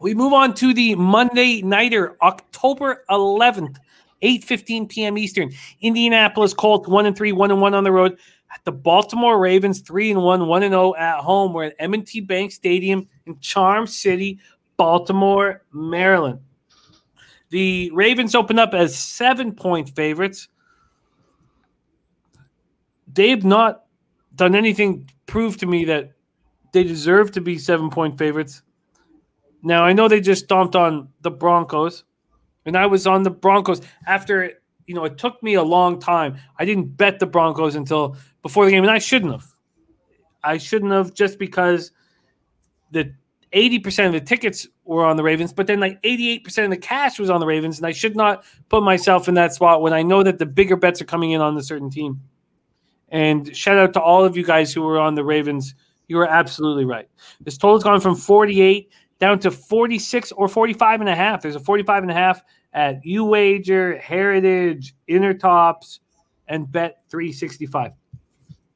We move on to the Monday Nighter, October 11th, 8:15 p.m. Eastern. Indianapolis Colts 1-3, 1-1 on the road. At the Baltimore Ravens 3-1, 1-0 at home. We're at M&T Bank Stadium in Charm City, Baltimore, Maryland. The Ravens open up as 7-point favorites. They've not done anything to prove to me that they deserve to be 7-point favorites. Now, I know they just stomped on the Broncos, and I was on the Broncos after, it took me a long time. I didn't bet the Broncos until before the game, and I shouldn't have. I shouldn't have, just because the 80% of the tickets were on the Ravens, but then like 88% of the cash was on the Ravens, and I should not put myself in that spot when I know that the bigger bets are coming in on a certain team. And shout out to all of you guys who were on the Ravens. You were absolutely right. This total's gone from 48 down to 46 or 45.5. There's a 45.5 at UWager, Heritage, Intertops, and Bet365.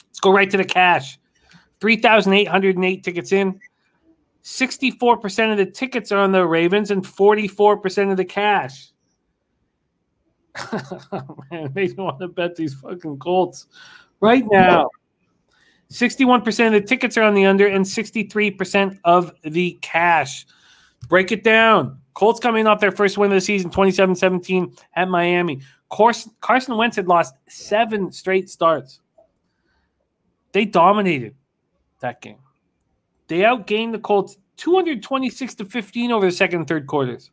Let's go right to the cash. 3,808 tickets in. 64% of the tickets are on the Ravens and 44% of the cash. Man, it makes me want to bet these fucking Colts right now. 61% of the tickets are on the under and 63% of the cash. Break it down. Colts coming off their first win of the season, 27-17 at Miami. Carson Wentz had lost 7 straight starts. They dominated that game. They outgained the Colts 226-15 over the second and third quarters.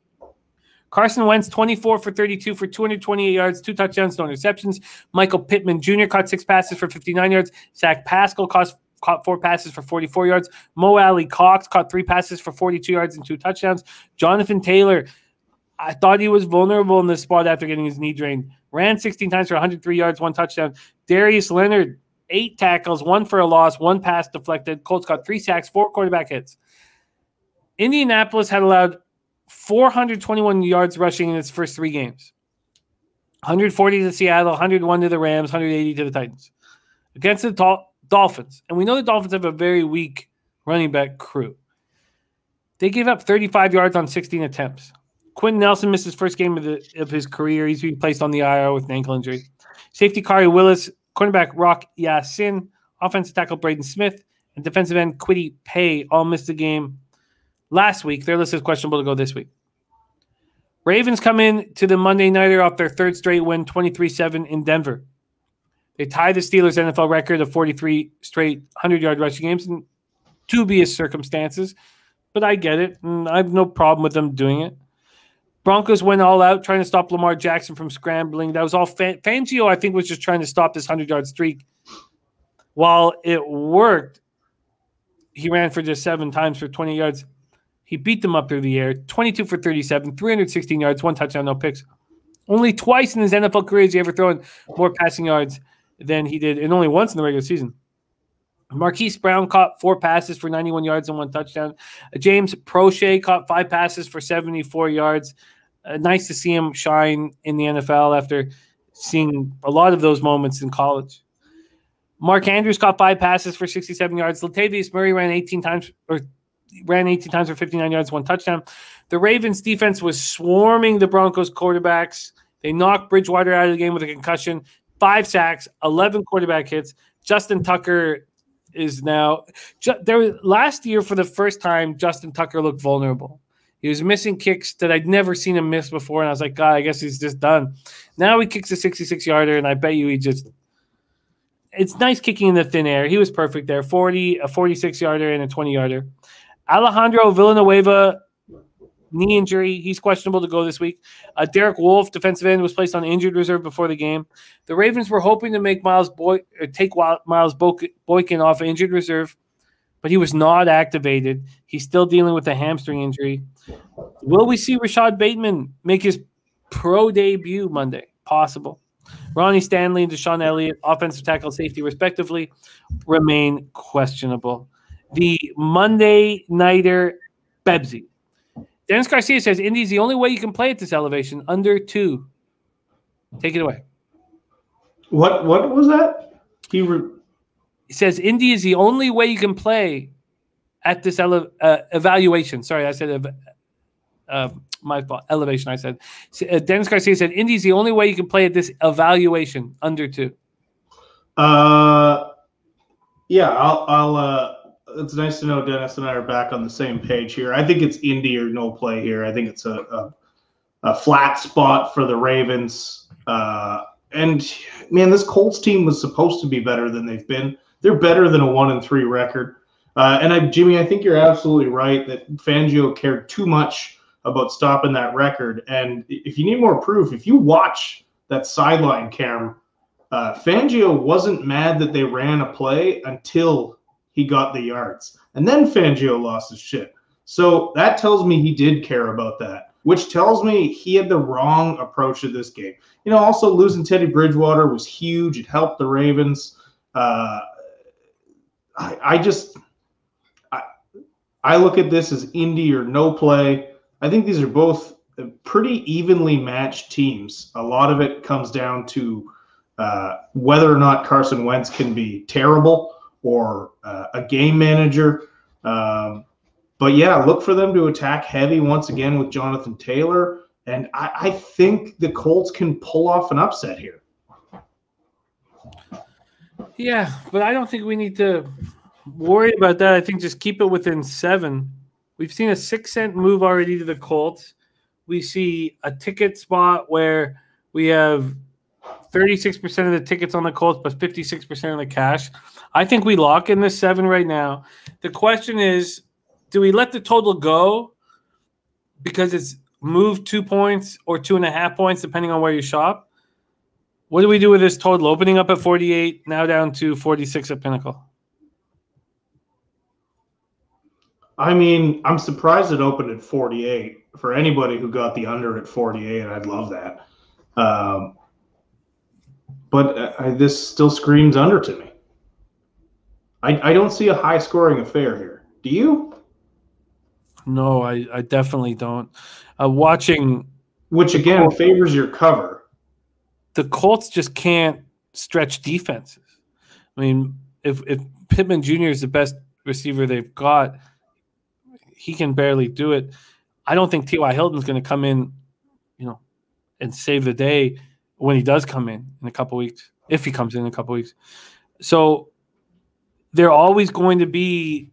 Carson Wentz, 24 for 32 for 228 yards, 2 touchdowns, no interceptions. Michael Pittman Jr. caught 6 passes for 59 yards. Zach Pascal caught 4 passes for 44 yards. Mo Alley Cox caught 3 passes for 42 yards and 2 touchdowns. Jonathan Taylor, I thought he was vulnerable in this spot after getting his knee drained. Ran 16 times for 103 yards, 1 touchdown. Darius Leonard, 8 tackles, 1 for a loss, 1 pass deflected. Colts got 3 sacks, 4 quarterback hits. Indianapolis had allowed 421 yards rushing in its first 3 games. 140 to Seattle, 101 to the Rams, 180 to the Titans. Against the Dolphins. And we know the Dolphins have a very weak running back crew. They gave up 35 yards on 16 attempts. Quentin Nelson missed his first game of his career. He's being placed on the IR with an ankle injury. Safety Kari Willis, cornerback Rock Yassin, offensive tackle Braden Smith, and defensive end Kwity Paye all missed the game last week. Their list is questionable to go this week. Ravens come in to the Monday Nighter off their 3rd straight win, 23-7 in Denver. They tied the Steelers' NFL record of 43 straight 100-yard rushing games in dubious circumstances, but I get it, and I have no problem with them doing it. Broncos went all out trying to stop Lamar Jackson from scrambling. That was all Fangio, I think, was just trying to stop this 100-yard streak. While it worked, he ran for just 7 times for 20 yards. He beat them up through the air, 22 for 37, 316 yards, 1 touchdown, no picks. Only twice in his NFL career has he ever thrown more passing yards than he did, and only once in the regular season. Marquise Brown caught 4 passes for 91 yards and 1 touchdown. James Prochet caught 5 passes for 74 yards. Nice to see him shine in the NFL after seeing a lot of those moments in college. Mark Andrews caught 5 passes for 67 yards. Latavius Murray ran 18 times for 59 yards, 1 touchdown. The Ravens defense was swarming the Broncos quarterbacks. They knocked Bridgewater out of the game with a concussion, 5 sacks, 11 quarterback hits. Justin Tucker is now last year for the first time, Justin Tucker looked vulnerable. He was missing kicks that I'd never seen him miss before, and I was like, God, I guess he's just done. Now he kicks a 66-yarder, and I bet you it's nice kicking in the thin air. He was perfect there, a 46-yarder and a 20-yarder. Alejandro Villanueva, knee injury. He's questionable to go this week. Derek Wolfe, defensive end, was placed on injured reserve before the game. The Ravens were hoping to make take Miles Boykin off injured reserve, but he was not activated. He's still dealing with a hamstring injury. Will we see Rashad Bateman make his pro debut Monday? Possible. Ronnie Stanley and Deshaun Elliott, offensive tackle, safety, respectively, remain questionable. The Monday Nighter, Bebsie. Dennis Garcia says Indy's the only way you can play at this elevation, under 2. Take it away. What was that? He says Indy is the only way you can play at this evaluation. Sorry, I said my fault. Elevation, I said. Dennis Garcia said, Indy's the only way you can play at this evaluation, under 2. Yeah, I'll it's nice to know Dennis and I are back on the same page here. I think it's Indy or no play here. I think it's a flat spot for the Ravens. And man, this Colts team was supposed to be better than they've been. They're better than a 1-3 record. Jimmy, I think you're absolutely right that Fangio cared too much about stopping that record. And if you need more proof, if you watch that sideline cam, Fangio wasn't mad that they ran a play until he got the yards. And then Fangio lost his shit. So that tells me he did care about that, which tells me he had the wrong approach to this game. Also losing Teddy Bridgewater was huge. It helped the Ravens. I look at this as Indy or no play. I think these are both pretty evenly matched teams. A lot of it comes down to whether or not Carson Wentz can be terrible or a game manager. But yeah, look for them to attack heavy once again with Jonathan Taylor. And I think the Colts can pull off an upset here. Yeah, but I don't think we need to worry about that. I think just keep it within 7. We've seen a 6-cent move already to the Colts. We see a ticket spot where we have 36% of the tickets on the Colts, but 56% of the cash. I think we lock in this 7 right now. The question is, do we let the total go because it's moved 2 points or 2.5 points, depending on where you shop? What do we do with this total? Opening up at 48, now down to 46 at Pinnacle. I mean, I'm surprised it opened at 48. For anybody who got the under at 48, I'd love that. But this still screams under to me. I don't see a high-scoring affair here. Do you? No, I definitely don't. Watching, which again favors your cover. The Colts just can't stretch defenses. I mean, if Pittman Jr. is the best receiver they've got, he can barely do it. I don't think T.Y. Hilton's going to come in, and save the day when he does come in a couple weeks, if he comes in a couple weeks. So they're always going to be,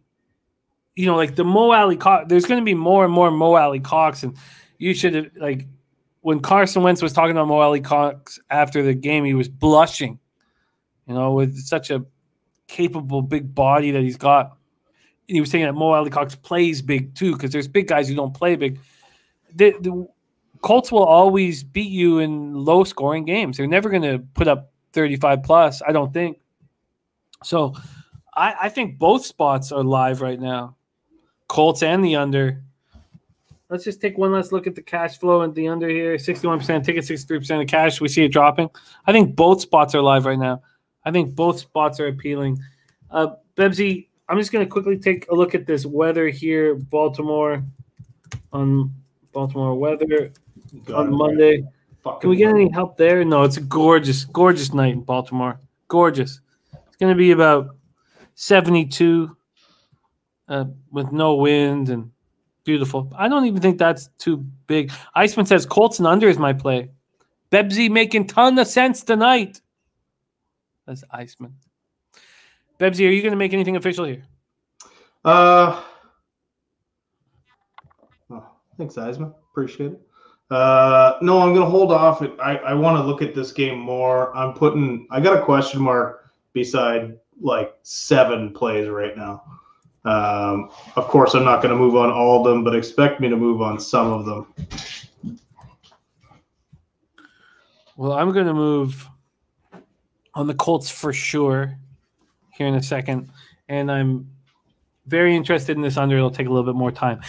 like the Mo Alley Cox. There's going to be more and more Mo Alley Cox, and you should have, like, when Carson Wentz was talking about Mo Alley Cox after the game, he was blushing, with such a capable big body that he's got. And he was saying that Mo Alley Cox plays big too, because there's big guys who don't play big. The Colts will always beat you in low-scoring games. They're never going to put up 35+, I don't think. So I think both spots are live right now, Colts and the under. Let's just take one last look at the cash flow and the under here. 61% ticket, 63% of cash. We see it dropping. I think both spots are live right now. I think both spots are appealing. Bebsie, I'm just going to quickly take a look at this weather here. Baltimore weather on Monday. Can we get any help there? No, it's a gorgeous, gorgeous night in Baltimore. Gorgeous. It's going to be about 72 with no wind and beautiful. I don't even think that's too big. Iceman says Colts and under is my play. Bebsie making ton of sense tonight. That's Iceman. Bebsie, are you going to make anything official here? Thanks, Iceman. Appreciate it. No, I'm going to hold off. I want to look at this game more. I got a question mark beside like 7 plays right now. Of course, I'm not going to move on all of them, but expect me to move on some of them. Well, I'm going to move on the Colts for sure here in a second, and I'm very interested in this under. It'll take a little bit more time.